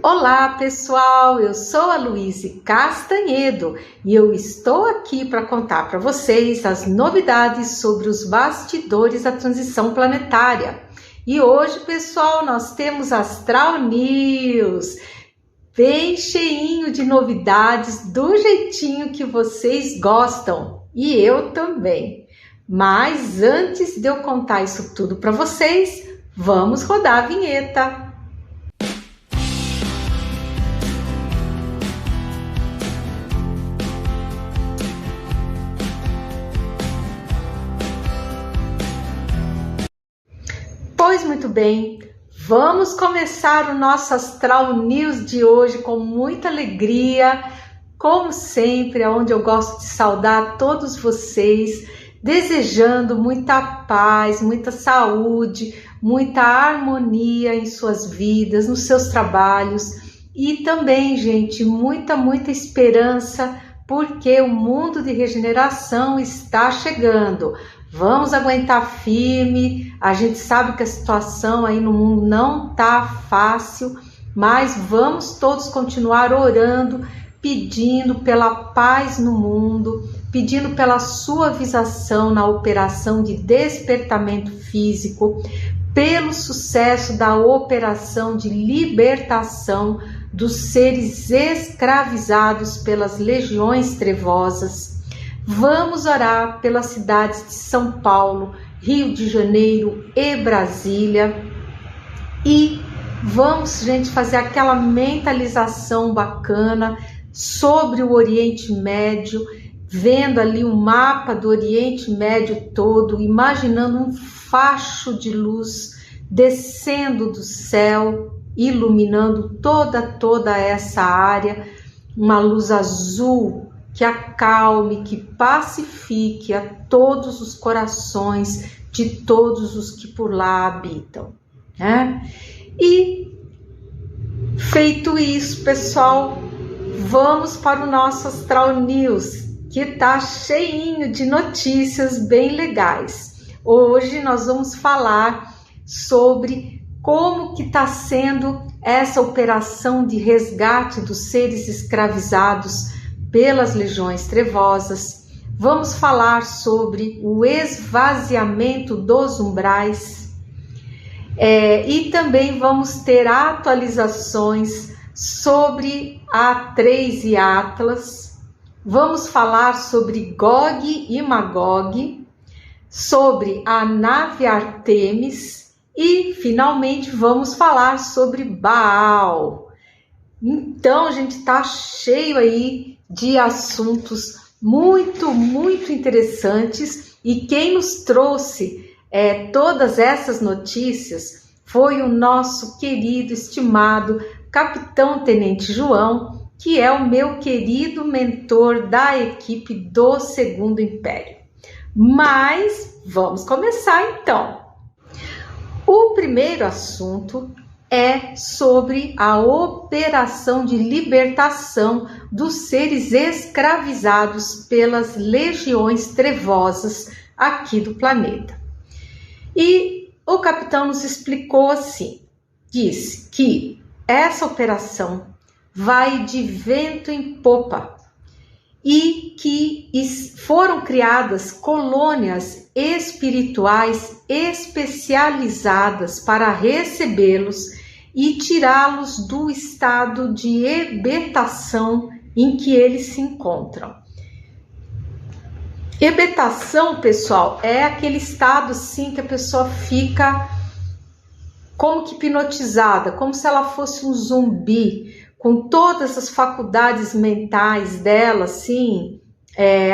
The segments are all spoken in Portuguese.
Olá pessoal, eu sou a Luíse Castanhedo e eu estou aqui para contar para vocês as novidades sobre os bastidores da transição planetária. E hoje, pessoal, nós temos Astral News, bem cheinho de novidades, do jeitinho que vocês gostam, e eu também. Mas antes de eu contar isso tudo para vocês, vamos rodar a vinheta. Pois muito bem, vamos começar o nosso Astral News de hoje com muita alegria, como sempre, onde eu gosto de saudar todos vocês, desejando muita paz, muita saúde, muita harmonia em suas vidas, nos seus trabalhos e também, gente, muita esperança, porque o mundo de regeneração está chegando. Vamos aguentar firme, a gente sabe que a situação aí no mundo não tá fácil, mas vamos todos continuar orando, pedindo pela paz no mundo, pedindo pela suavização na operação de despertamento físico, pelo sucesso da operação de libertação dos seres escravizados pelas legiões trevosas. Vamos orar pelas cidades de São Paulo, Rio de Janeiro e Brasília. E vamos, gente, fazer aquela mentalização bacana sobre o Oriente Médio, vendo ali o mapa do Oriente Médio todo, imaginando um facho de luz descendo do céu, iluminando toda essa área, uma luz azul que acalme, que pacifique a todos os corações de todos os que por lá habitam, né? E feito isso, pessoal, vamos para o nosso Astral News, que tá cheinho de notícias bem legais. Hoje nós vamos falar sobre como que está sendo essa operação de resgate dos seres escravizados pelas legiões trevosas. Vamos falar sobre o esvaziamento dos umbrais e também vamos ter atualizações sobre A3 e Atlas. Vamos falar sobre Gog e Magog, sobre a nave Artemis e finalmente vamos falar sobre Baal. Então, a gente tá cheio aí de assuntos muito interessantes, e quem nos trouxe todas essas notícias foi o nosso querido, estimado Capitão Tenente João, que é o meu querido mentor da equipe do Segundo Império. Mas vamos começar então. O primeiro assunto é sobre a operação de libertação dos seres escravizados pelas legiões trevosas aqui do planeta. E o capitão nos explicou assim, disse que essa operação vai de vento em popa e que foram criadas colônias espirituais especializadas para recebê-los e tirá-los do estado de hebetação em que eles se encontram. Hebetação, pessoal, é aquele estado assim que a pessoa fica como que hipnotizada, como se ela fosse um zumbi, com todas as faculdades mentais dela assim,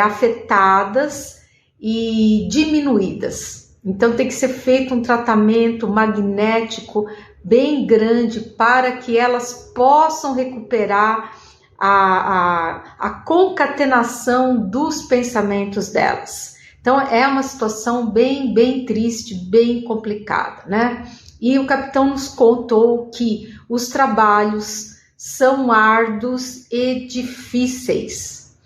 afetadas e diminuídas. Então tem que ser feito um tratamento magnético bem grande para que elas possam recuperar a concatenação dos pensamentos delas. Então é uma situação bem triste, bem complicada, né? E o capitão nos contou que os trabalhos são árduos e difíceis.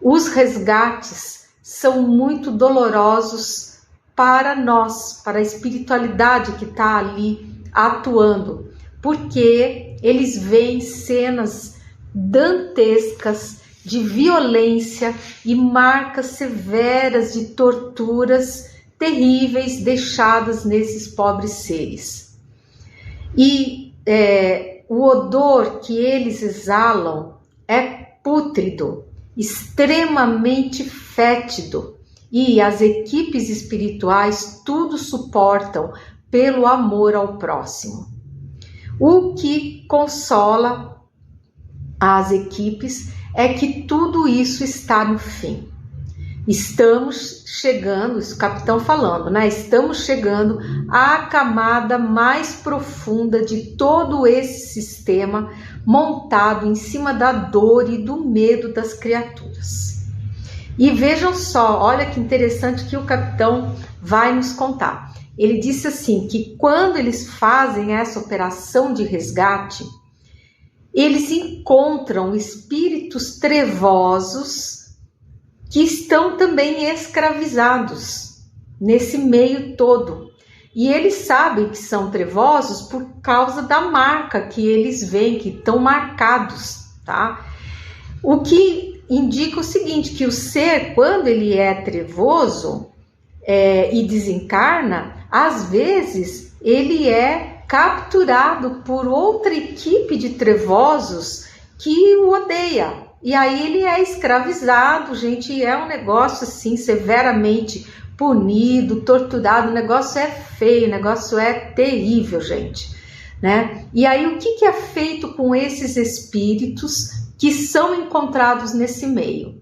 Os resgates são muito dolorosos para nós, para a espiritualidade que está ali atuando, porque eles veem cenas dantescas de violência e marcas severas de torturas terríveis deixadas nesses pobres seres. E o odor que eles exalam é pútrido, extremamente fétido, e as equipes espirituais tudo suportam pelo amor ao próximo. O que consola as equipes é que tudo isso está no fim. Estamos chegando, isso o capitão falando, né? Estamos chegando à camada mais profunda de todo esse sistema montado em cima da dor e do medo das criaturas. E vejam só, olha que interessante que o capitão vai nos contar. Ele disse assim, que quando eles fazem essa operação de resgate, eles encontram espíritos trevosos que estão também escravizados nesse meio todo. E eles sabem que são trevosos por causa da marca que eles veem, que estão marcados, tá? O que indica o seguinte, que o ser, quando ele é trevoso e desencarna, às vezes ele é capturado por outra equipe de trevosos que o odeia. E aí ele é escravizado, gente, e é um negócio assim, severamente punido, torturado, o negócio é feio, o negócio é terrível, gente, né? E aí o que é feito com esses espíritos que são encontrados nesse meio?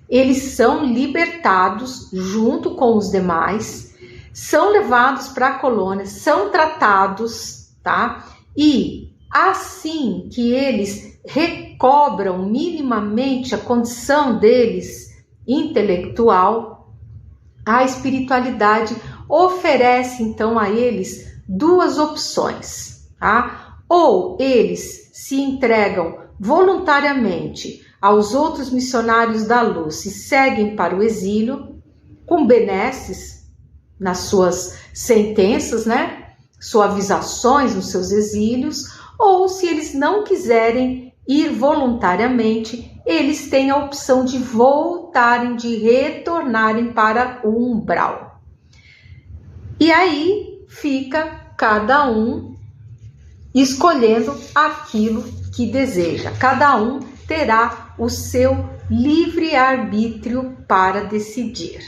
Eles são libertados junto com os demais, são levados para a colônia, são tratados, tá? E assim que eles recobram minimamente a condição deles intelectual, a espiritualidade oferece então a eles duas opções, tá? Ou eles se entregam voluntariamente aos outros missionários da luz e seguem para o exílio com benesses nas suas sentenças, né? Suavizações nos seus exílios, ou se eles não quiserem ir voluntariamente, eles têm a opção de voltarem, de retornarem para o umbral. E aí fica cada um escolhendo aquilo que deseja. Cada um terá o seu livre-arbítrio para decidir.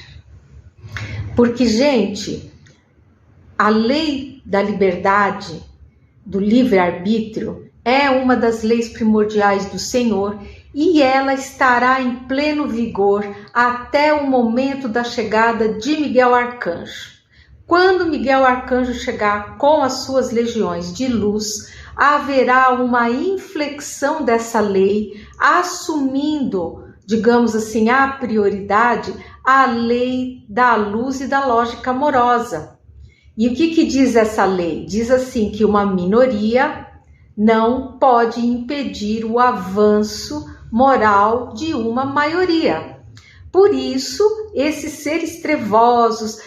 Porque, gente, a lei da liberdade, do livre-arbítrio, é uma das leis primordiais do Senhor e ela estará em pleno vigor até o momento da chegada de Miguel Arcanjo. Quando Miguel Arcanjo chegar com as suas legiões de luz, haverá uma inflexão dessa lei, assumindo, digamos assim, a prioridade, a lei da luz e da lógica amorosa. E o que diz essa lei? Diz assim que uma minoria não pode impedir o avanço moral de uma maioria. Por isso, esses seres trevosos,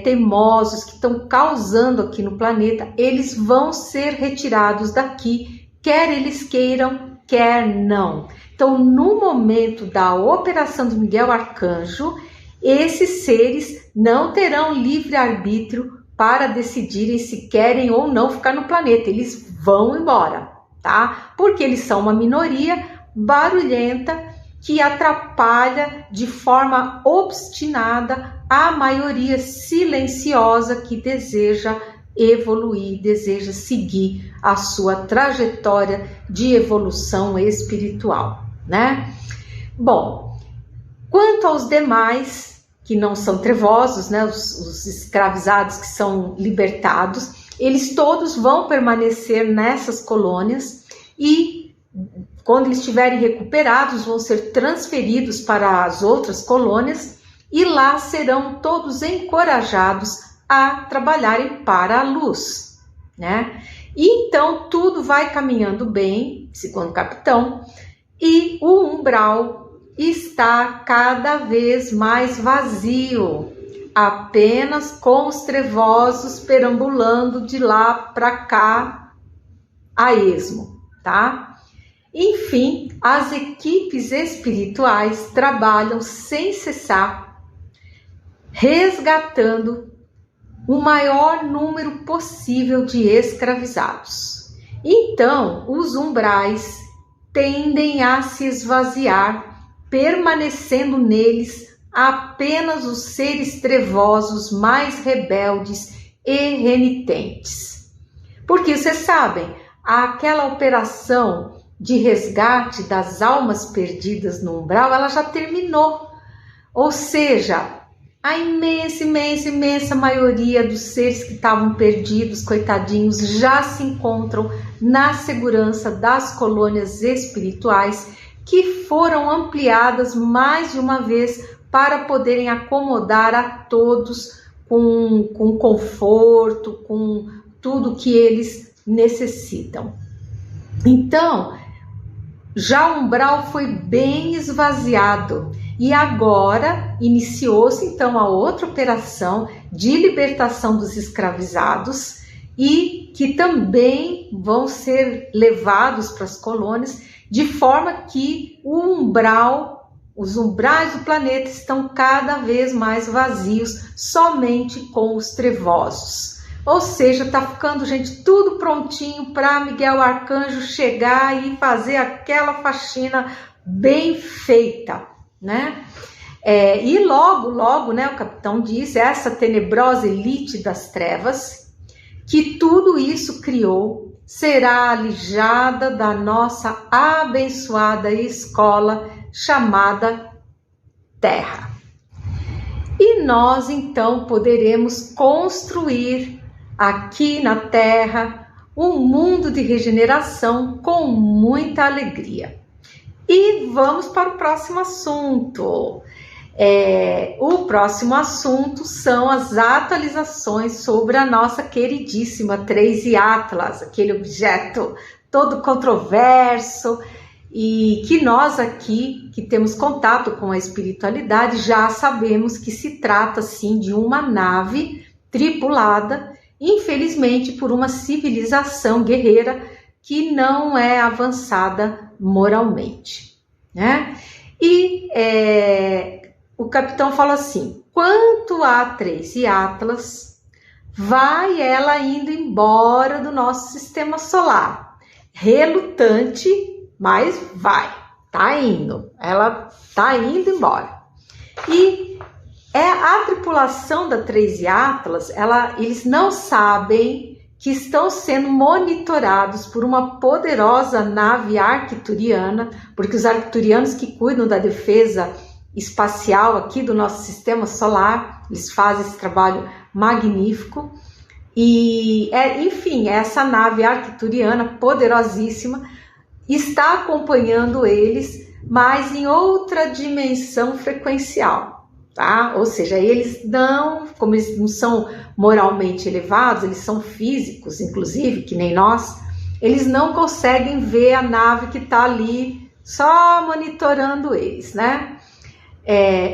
teimosos que estão causando aqui no planeta, eles vão ser retirados daqui, quer eles queiram, quer não. Então, no momento da operação do Miguel Arcanjo, esses seres não terão livre-arbítrio para decidirem se querem ou não ficar no planeta. Eles vão embora, tá? Porque eles são uma minoria barulhenta que atrapalha de forma obstinada a maioria silenciosa que deseja evoluir, deseja seguir a sua trajetória de evolução espiritual, né? Bom, quanto aos demais que não são trevosos, né, os escravizados que são libertados, eles todos vão permanecer nessas colônias e quando eles estiverem recuperados vão ser transferidos para as outras colônias e lá serão todos encorajados a trabalharem para a luz, né? E então tudo vai caminhando bem, segundo o capitão, e o umbral está cada vez mais vazio, apenas com os trevosos perambulando de lá para cá, a esmo, tá? Enfim, as equipes espirituais trabalham sem cessar, resgatando o maior número possível de escravizados. Então, os umbrais tendem a se esvaziar, permanecendo neles apenas os seres trevosos mais rebeldes e renitentes. Porque vocês sabem, aquela operação de resgate das almas perdidas no umbral, ela já terminou. Ou seja, a imensa maioria dos seres que estavam perdidos, coitadinhos, já se encontram na segurança das colônias espirituais, que foram ampliadas mais de uma vez para poderem acomodar a todos com conforto, com tudo que eles necessitam. Então, já o umbral foi bem esvaziado e agora iniciou-se então a outra operação de libertação dos escravizados e que também vão ser levados para as colônias, de forma que os umbrais do planeta estão cada vez mais vazios, somente com os trevosos. Ou seja, está ficando, gente, tudo prontinho para Miguel Arcanjo chegar e fazer aquela faxina bem feita, né? E logo, né, o capitão diz, essa tenebrosa elite das trevas, que tudo isso criou, será alijada da nossa abençoada escola chamada Terra. E nós, então, poderemos construir aqui na Terra um mundo de regeneração com muita alegria. E vamos para o próximo assunto. O próximo assunto são as atualizações sobre a nossa queridíssima 3i Atlas, aquele objeto todo controverso e que nós aqui, que temos contato com a espiritualidade, já sabemos que se trata sim de uma nave tripulada, infelizmente, por uma civilização guerreira que não é avançada moralmente, né? E o capitão fala assim: quanto a 3i Atlas, vai ela indo embora do nosso sistema solar, relutante, mas vai, tá indo, ela tá indo embora. E a tripulação da 3i Atlas, eles não sabem que estão sendo monitorados por uma poderosa nave arcturiana, porque os arcturianos que cuidam da defesa espacial aqui do nosso sistema solar, eles fazem esse trabalho magnífico. E, enfim, essa nave arcturiana poderosíssima está acompanhando eles, mas em outra dimensão frequencial. Tá? Ou seja, eles não, como eles não são moralmente elevados, eles são físicos, inclusive, que nem nós, eles não conseguem ver a nave que está ali só monitorando eles, né?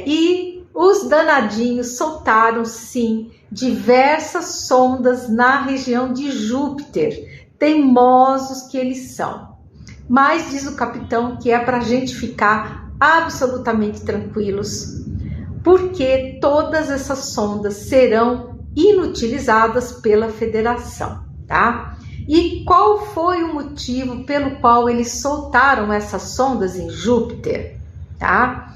E os danadinhos soltaram, sim, diversas sondas na região de Júpiter, teimosos que eles são. Mas diz o capitão que é para a gente ficar absolutamente tranquilos, porque todas essas sondas serão inutilizadas pela Federação, tá? E qual foi o motivo pelo qual eles soltaram essas sondas em Júpiter, tá?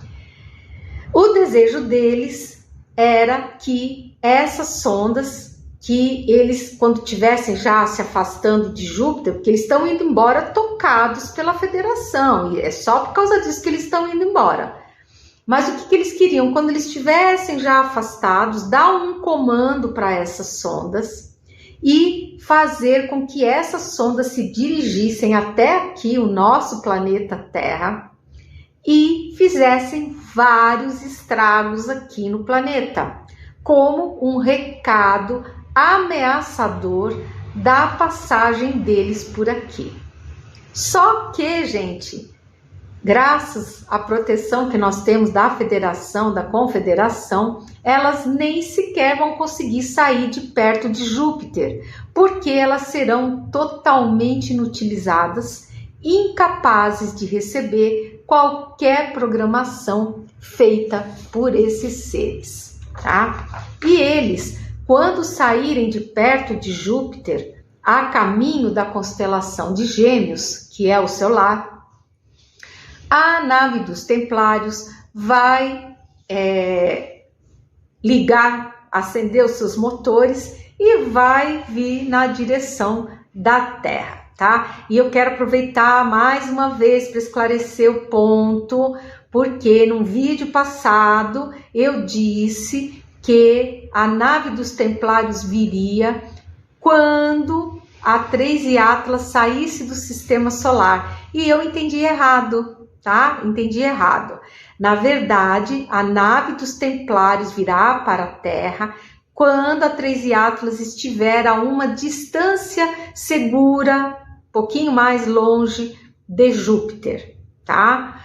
O desejo deles era que essas sondas, que eles, quando estivessem já se afastando de Júpiter, porque eles estão indo embora tocados pela Federação, e é só por causa disso que eles estão indo embora. Mas o que eles queriam? Quando eles estivessem já afastados, dar um comando para essas sondas e fazer com que essas sondas se dirigissem até aqui, o nosso planeta Terra, e fizessem vários estragos aqui no planeta, como um recado ameaçador da passagem deles por aqui. Só que, gente, graças à proteção que nós temos da Federação, da Confederação, elas nem sequer vão conseguir sair de perto de Júpiter, porque elas serão totalmente inutilizadas, incapazes de receber qualquer programação feita por esses seres, tá? E eles, quando saírem de perto de Júpiter, a caminho da constelação de Gêmeos, que é o seu lar, a nave dos Templários vai ligar, acender os seus motores e vai vir na direção da Terra, tá? E eu quero aproveitar mais uma vez para esclarecer o ponto, porque num vídeo passado eu disse que a nave dos Templários viria quando a 3 e Atlas saísse do sistema solar, e eu entendi errado, tá? Entendi errado. Na verdade, a nave dos Templários virá para a Terra quando a 3 e Atlas estiver a uma distância segura, um pouquinho mais longe de Júpiter, tá?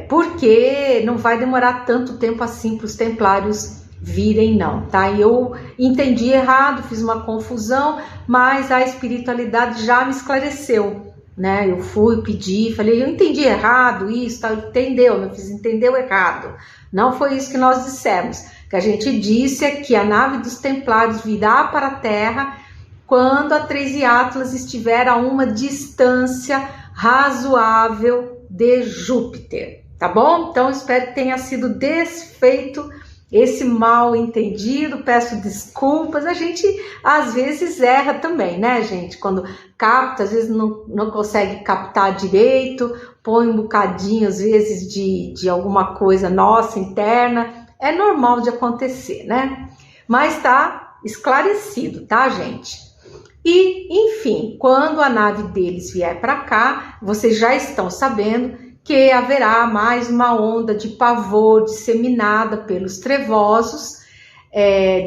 Porque não vai demorar tanto tempo assim para os Templários virem, não, tá? E eu entendi errado, fiz uma confusão, mas a espiritualidade já me esclareceu, né? Eu fui pedir, falei, eu entendi errado isso, tá? Entendeu errado. Não foi isso que nós dissemos. O que a gente disse é que a nave dos Templários virá para a Terra quando a 3 e Atlas estiver a uma distância razoável de Júpiter, tá bom? Então, espero que tenha sido desfeito esse mal entendido, peço desculpas. A gente às vezes erra também, né, gente? Quando capta, às vezes não consegue captar direito, põe um bocadinho, às vezes, de alguma coisa nossa interna. É normal de acontecer, né? Mas tá esclarecido, tá, gente? E, enfim, quando a nave deles vier para cá, vocês já estão sabendo que haverá mais uma onda de pavor disseminada pelos trevosos,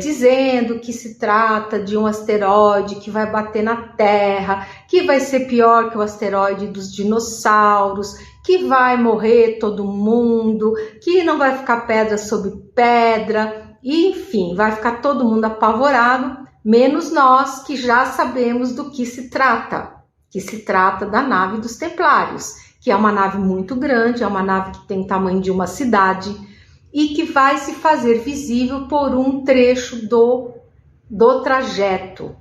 dizendo que se trata de um asteroide que vai bater na Terra, que vai ser pior que o asteroide dos dinossauros, que vai morrer todo mundo, que não vai ficar pedra sobre pedra, e, enfim, vai ficar todo mundo apavorado, menos nós que já sabemos do que se trata da nave dos Templários, que é uma nave muito grande, é uma nave que tem o tamanho de uma cidade e que vai se fazer visível por um trecho do trajeto.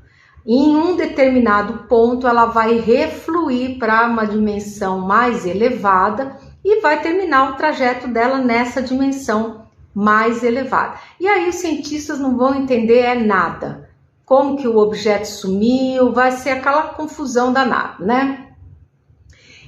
Em um determinado ponto, ela vai refluir para uma dimensão mais elevada e vai terminar o trajeto dela nessa dimensão mais elevada. E aí os cientistas não vão entender nada. Como que o objeto sumiu, vai ser aquela confusão danada, né?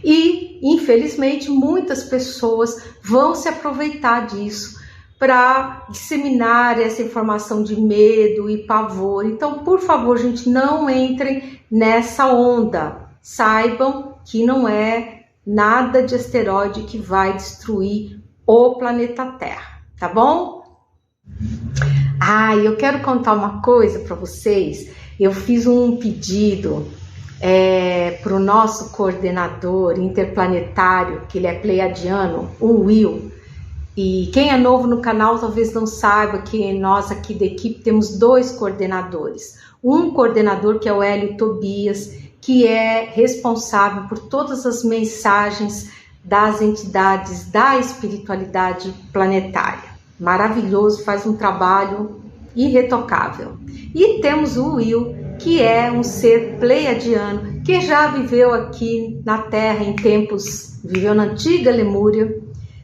E, infelizmente, muitas pessoas vão se aproveitar disso para disseminar essa informação de medo e pavor. Então, por favor, gente, não entrem nessa onda. Saibam que não é nada de asteroide que vai destruir o planeta Terra, tá bom? Eu quero contar uma coisa para vocês. Eu fiz um pedido para o nosso coordenador interplanetário, que ele é pleiadiano, o Will. E quem é novo no canal talvez não saiba que nós aqui da equipe temos 2 coordenadores. Um coordenador que é o Hélio Tobias, que é responsável por todas as mensagens das entidades da espiritualidade planetária. Maravilhoso, faz um trabalho irretocável. E temos o Will, que é um ser pleiadiano, que já viveu aqui na Terra em tempos, viveu na antiga Lemúria,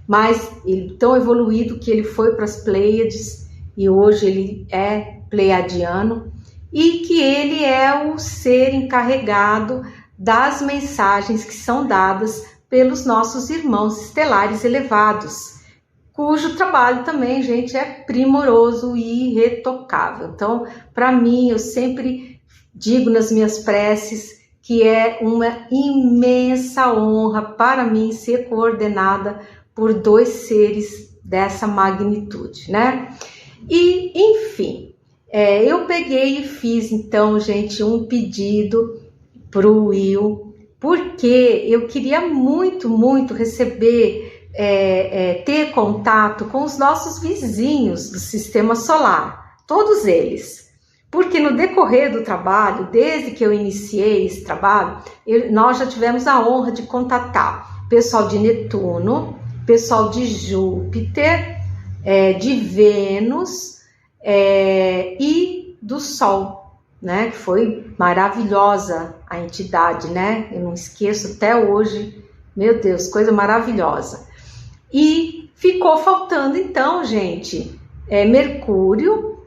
mas ele tão evoluído que ele foi para as Pleiades e hoje ele é pleiadiano, e que ele é o ser encarregado das mensagens que são dadas pelos nossos irmãos estelares elevados, cujo trabalho também, gente, é primoroso e irretocável. Então, para mim, eu sempre digo nas minhas preces que é uma imensa honra para mim ser coordenada por 2 seres dessa magnitude, né? E, enfim, eu peguei e fiz, então, gente, um pedido para o Will porque eu queria muito, muito receber, ter contato com os nossos vizinhos do sistema solar, todos eles. Porque no decorrer do trabalho, desde que eu iniciei esse trabalho, nós já tivemos a honra de contatar pessoal de Netuno, pessoal de Júpiter, de Vênus e do Sol, né? Que foi maravilhosa a entidade, né? Eu não esqueço até hoje, meu Deus, coisa maravilhosa. E ficou faltando então, gente, Mercúrio,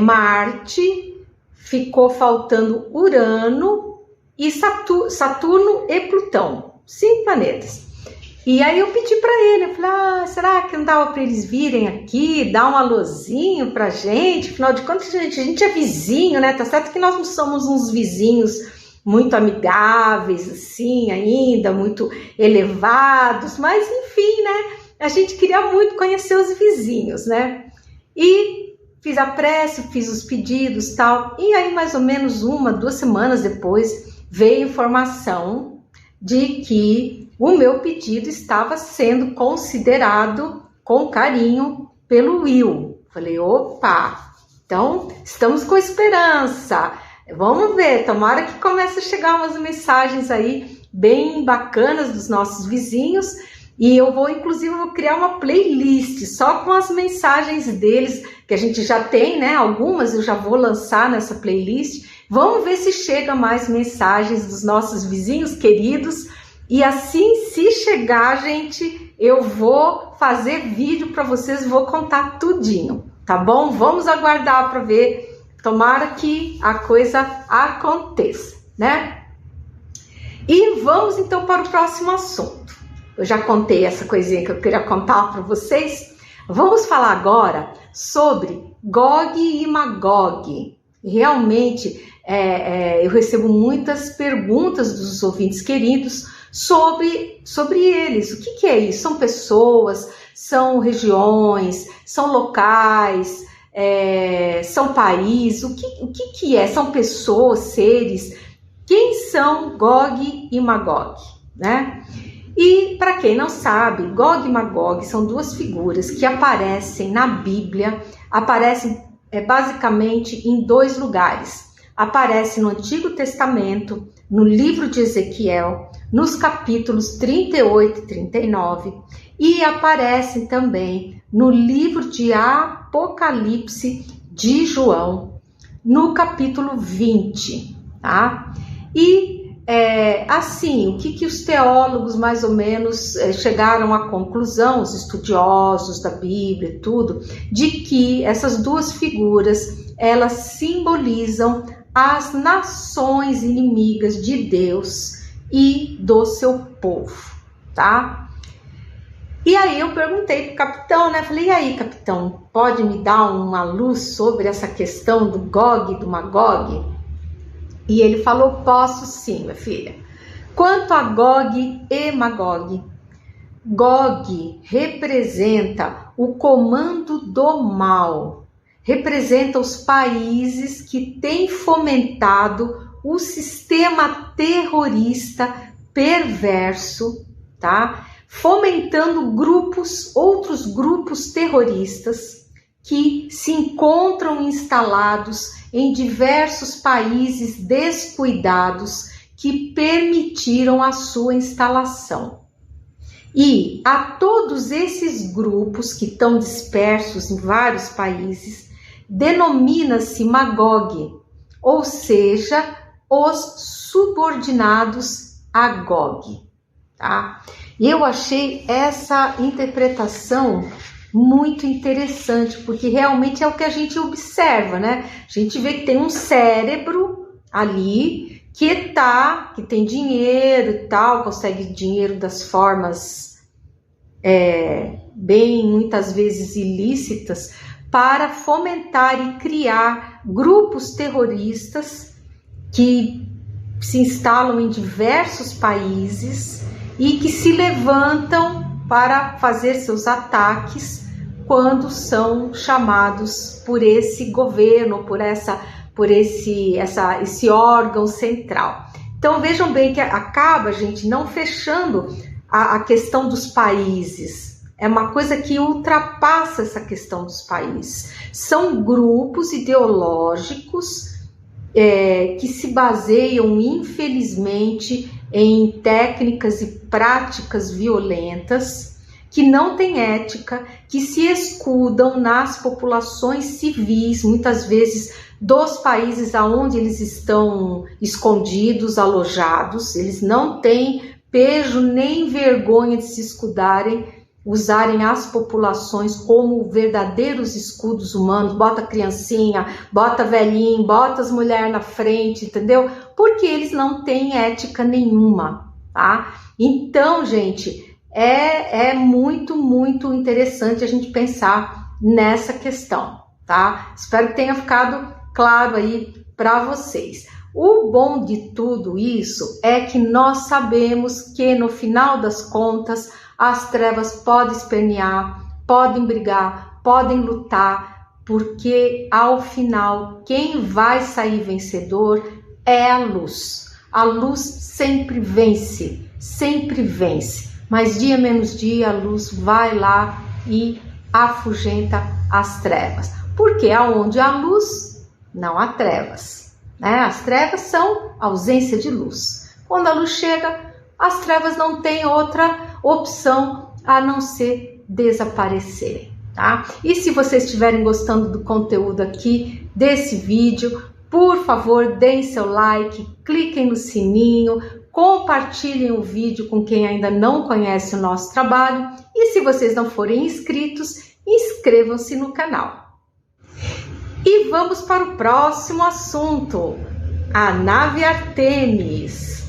Marte, ficou faltando Urano e Saturno e Plutão, 5 planetas. E aí eu pedi para ele, eu falei, será que não dava para eles virem aqui, dar um alôzinho pra gente? Afinal de contas, a gente é vizinho, né? Tá certo que nós não somos uns vizinhos muito amigáveis, assim, ainda, muito elevados, mas enfim, né? A gente queria muito conhecer os vizinhos, né? E fiz a prece, fiz os pedidos, tal. E aí, mais ou menos 1, 2 semanas depois, veio informação de que o meu pedido estava sendo considerado com carinho pelo Will. Falei, opa, então estamos com esperança. Vamos ver, tomara que comece a chegar umas mensagens aí bem bacanas dos nossos vizinhos. E eu vou, inclusive, criar uma playlist só com as mensagens deles, que a gente já tem, né? Algumas eu já vou lançar nessa playlist. Vamos ver se chega mais mensagens dos nossos vizinhos queridos. E assim, se chegar, gente, eu vou fazer vídeo para vocês, vou contar tudinho, tá bom? Vamos aguardar para ver, tomara que a coisa aconteça, né? E vamos então para o próximo assunto. Eu já contei essa coisinha que eu queria contar para vocês. Vamos falar agora sobre Gog e Magog. Realmente, eu recebo muitas perguntas dos ouvintes queridos sobre eles. O que é isso? São pessoas, são regiões, são locais, são países? O que é? São pessoas, seres? Quem são Gog e Magog, né? E para quem não sabe, Gog e Magog são 2 figuras que aparecem na Bíblia, aparecem basicamente em 2 lugares. Aparece no Antigo Testamento, no livro de Ezequiel, nos capítulos 38 e 39, e aparecem também no livro de Apocalipse de João, no capítulo 20, tá? E assim, o que os teólogos mais ou menos chegaram à conclusão, os estudiosos da Bíblia, tudo, de que essas 2 figuras, elas simbolizam as nações inimigas de Deus e do seu povo, tá? E aí eu perguntei pro capitão, né? Falei, e aí, capitão, pode me dar uma luz sobre essa questão do Gog e do Magog? E ele falou, posso sim, minha filha. Quanto a Gog e Magog, Gog representa o comando do mal, representa os países que têm fomentado o sistema terrorista perverso, tá? Fomentando outros grupos terroristas que se encontram instalados em diversos países descuidados que permitiram a sua instalação. E a todos esses grupos que estão dispersos em vários países, denomina-se Magog, ou seja, os subordinados a Gog, tá? E eu achei essa interpretação muito interessante, porque realmente é o que a gente observa, né? A gente vê que tem um cérebro ali que tem dinheiro e tal, consegue dinheiro das formas bem, muitas vezes ilícitas, para fomentar e criar grupos terroristas que se instalam em diversos países e que se levantam para fazer seus ataques quando são chamados por esse governo, por esse órgão central. Então vejam bem que acaba, gente, não fechando a questão dos países. É uma coisa que ultrapassa essa questão dos países. São grupos ideológicos que se baseiam, infelizmente, em técnicas e práticas violentas, que não têm ética, que se escudam nas populações civis, muitas vezes dos países aonde eles estão escondidos, alojados. Eles não têm pejo nem vergonha de se escudarem, usarem as populações como verdadeiros escudos humanos. Bota criancinha, bota velhinho, bota as mulheres na frente, entendeu? Porque eles não têm ética nenhuma, tá? Então, gente, é muito, muito interessante a gente pensar nessa questão, tá? Espero que tenha ficado claro aí para vocês. O bom de tudo isso é que nós sabemos que no final das contas as trevas podem espernear, podem brigar, podem lutar, porque ao final quem vai sair vencedor é a luz. A luz sempre vence, mas dia menos dia a luz vai lá e afugenta as trevas. Porque aonde há luz, não há trevas, né? As trevas são ausência de luz. Quando a luz chega, as trevas não têm outra opção a não ser desaparecerem, tá? E se vocês estiverem gostando do conteúdo aqui, desse vídeo, por favor, deem seu like, cliquem no sininho, compartilhem o vídeo com quem ainda não conhece o nosso trabalho e se vocês não forem inscritos, inscrevam-se no canal. E vamos para o próximo assunto, a nave Artemis.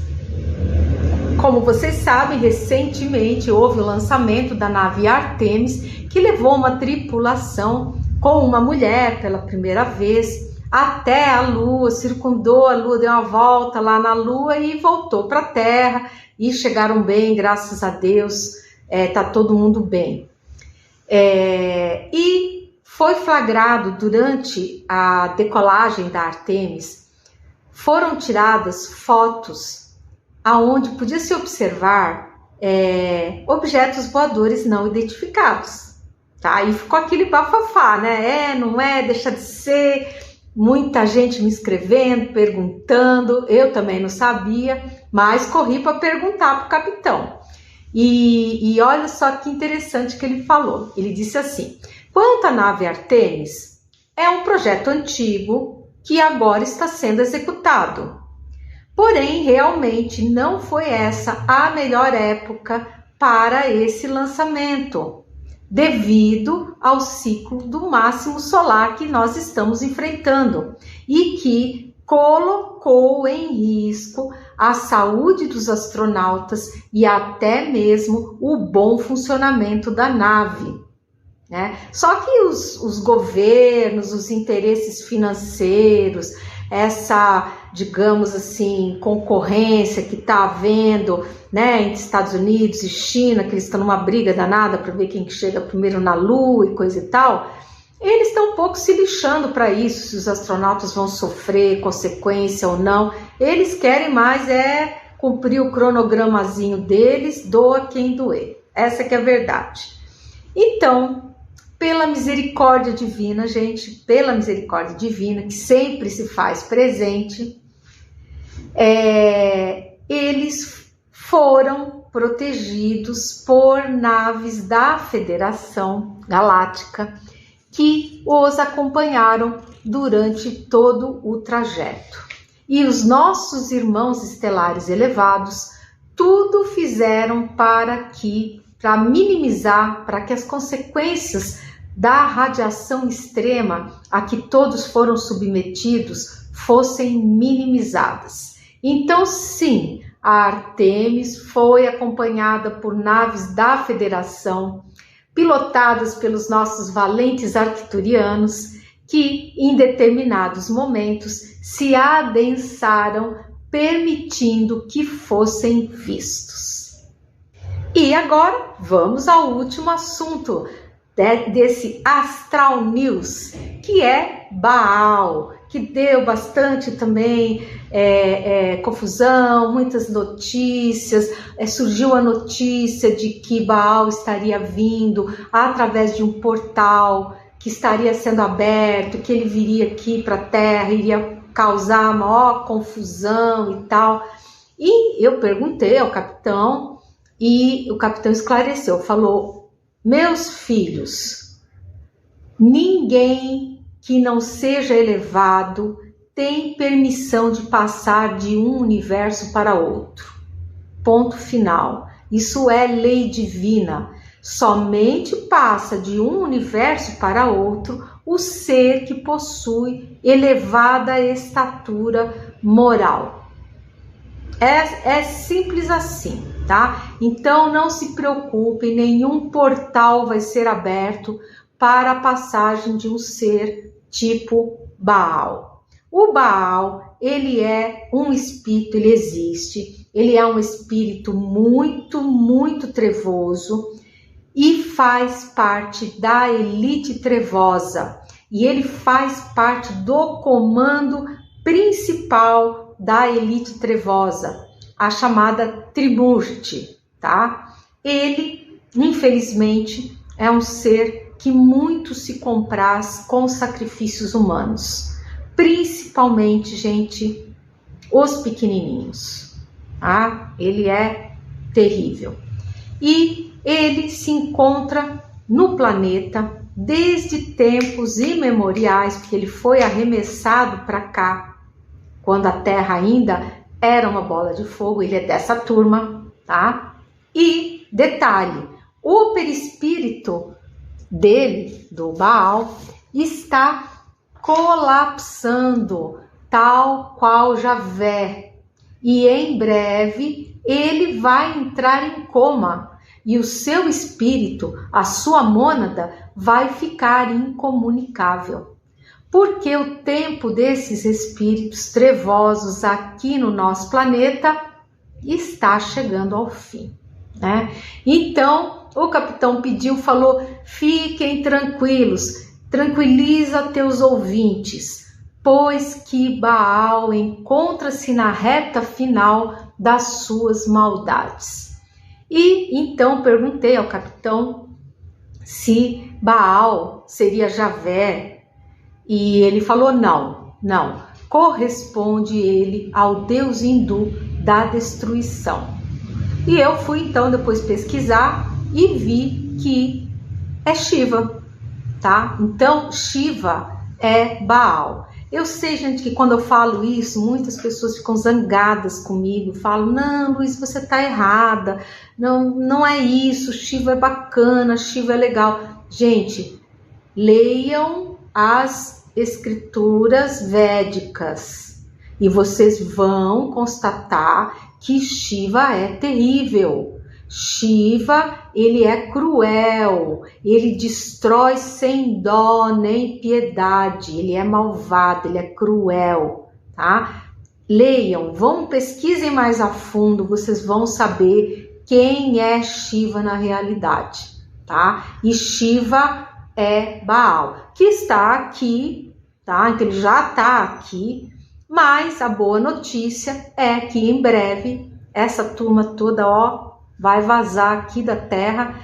Como vocês sabem, recentemente houve o lançamento da nave Artemis, que levou uma tripulação com uma mulher pela primeira vez até a Lua, circundou a Lua, deu uma volta lá na Lua e voltou para a Terra e chegaram bem, graças a Deus, tá todo mundo bem. E foi flagrado durante a decolagem da Artemis, foram tiradas fotos aonde podia se observar objetos voadores não identificados, tá? E ficou aquele bafafá, né? Não é, deixa de ser. Muita gente me escrevendo, perguntando, eu também não sabia, mas corri para perguntar para o capitão. E olha só que interessante que ele falou. Ele disse assim: quanto à nave Artemis, é um projeto antigo que agora está sendo executado. Porém, realmente não foi essa a melhor época para esse lançamento, devido ao ciclo do máximo solar que nós estamos enfrentando e que colocou em risco a saúde dos astronautas e até mesmo o bom funcionamento da nave, né? Só que os governos, os interesses financeiros, essa, digamos assim, concorrência que está havendo, né, entre Estados Unidos e China, que eles estão numa briga danada para ver quem que chega primeiro na Lua e coisa e tal, eles estão um pouco se lixando para isso, se os astronautas vão sofrer consequência ou não. Eles querem mais cumprir o cronogramazinho deles, doa quem doer. Essa que é a verdade. Então, pela misericórdia divina, gente, pela misericórdia divina, que sempre se faz presente, eles foram protegidos por naves da Federação Galáctica que os acompanharam durante todo o trajeto. E os nossos irmãos estelares elevados tudo fizeram para minimizar, para que as consequências da radiação extrema a que todos foram submetidos fossem minimizadas. Então, sim, a Artemis foi acompanhada por naves da Federação, pilotadas pelos nossos valentes arcturianos, que em determinados momentos se adensaram, permitindo que fossem vistos. E agora vamos ao último assunto desse Astral News, que é Baal, que deu bastante também confusão, muitas notícias. Surgiu a notícia de que Baal estaria vindo através de um portal que estaria sendo aberto, que ele viria aqui para a Terra, iria causar maior confusão e tal. E eu perguntei ao capitão, e o capitão esclareceu, falou: meus filhos, ninguém que não seja elevado tem permissão de passar de um universo para outro. Ponto final. Isso é lei divina. Somente passa de um universo para outro o ser que possui elevada estatura moral. É simples assim, tá? Então não se preocupe, nenhum portal vai ser aberto para a passagem de um ser tipo Baal. O Baal, ele é um espírito, ele existe, ele é um espírito muito, muito trevoso e faz parte da elite trevosa. E ele faz parte do comando principal da elite trevosa, a chamada Trimurti, tá? Ele, infelizmente, é um ser que muito se compraz com sacrifícios humanos, principalmente, gente, os pequenininhos, tá? Ele é terrível. E ele se encontra no planeta desde tempos imemoriais, porque ele foi arremessado para cá, quando a Terra ainda era uma bola de fogo. Ele é dessa turma, tá? E, detalhe, o perispírito dele, do Baal, está colapsando, tal qual Javé. E em breve ele vai entrar em coma. E o seu espírito, a sua mônada, vai ficar incomunicável. Porque o tempo desses espíritos trevosos aqui no nosso planeta está chegando ao fim, né? Então, o capitão pediu, falou: fiquem tranquilos, tranquiliza teus ouvintes, pois que Baal encontra-se na reta final das suas maldades. E então perguntei ao capitão se Baal seria Javé, e ele falou: não, corresponde ele ao deus hindu da destruição. E eu fui então depois pesquisar e vi que é Shiva, tá? Então Shiva é Baal. Eu sei, gente, que quando eu falo isso, muitas pessoas ficam zangadas comigo, falam: não, Luiz, você está errada, não é isso, Shiva é bacana, Shiva é legal. Gente, leiam as escrituras védicas e vocês vão constatar que Shiva é terrível. Shiva, ele é cruel, ele destrói sem dó nem piedade, ele é malvado, ele é cruel, tá? Leiam, pesquisem mais a fundo, vocês vão saber quem é Shiva na realidade, tá? E Shiva é Baal, que está aqui, tá? Então ele já está aqui, mas a boa notícia é que em breve essa turma toda, vai vazar aqui da Terra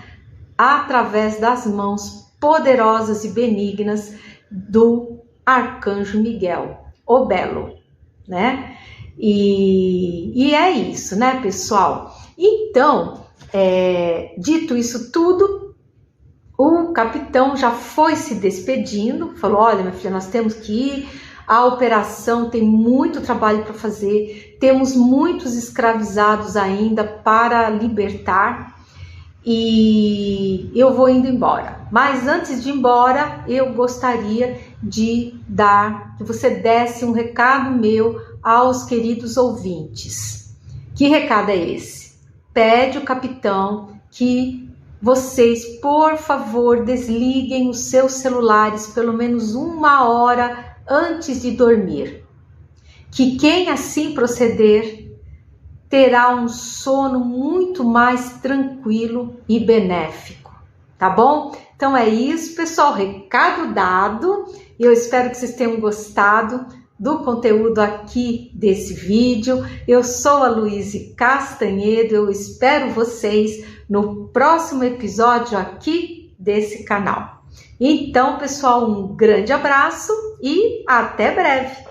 através das mãos poderosas e benignas do Arcanjo Miguel, o Belo, né? E é isso, né, pessoal? Então, dito isso tudo, o capitão já foi se despedindo, falou: olha, minha filha, nós temos que ir, a operação tem muito trabalho para fazer, temos muitos escravizados ainda para libertar e eu vou indo embora. Mas antes de ir embora, eu gostaria que você desse um recado meu aos queridos ouvintes. Que recado é esse? Pede o capitão que vocês, por favor, desliguem os seus celulares pelo menos 1 hora antes de dormir, que quem assim proceder terá um sono muito mais tranquilo e benéfico, tá bom? Então é isso, pessoal, recado dado. Eu espero que vocês tenham gostado do conteúdo aqui desse vídeo. Eu sou a Luíse Castanhedo, eu espero vocês no próximo episódio aqui desse canal. Então, pessoal, um grande abraço e até breve!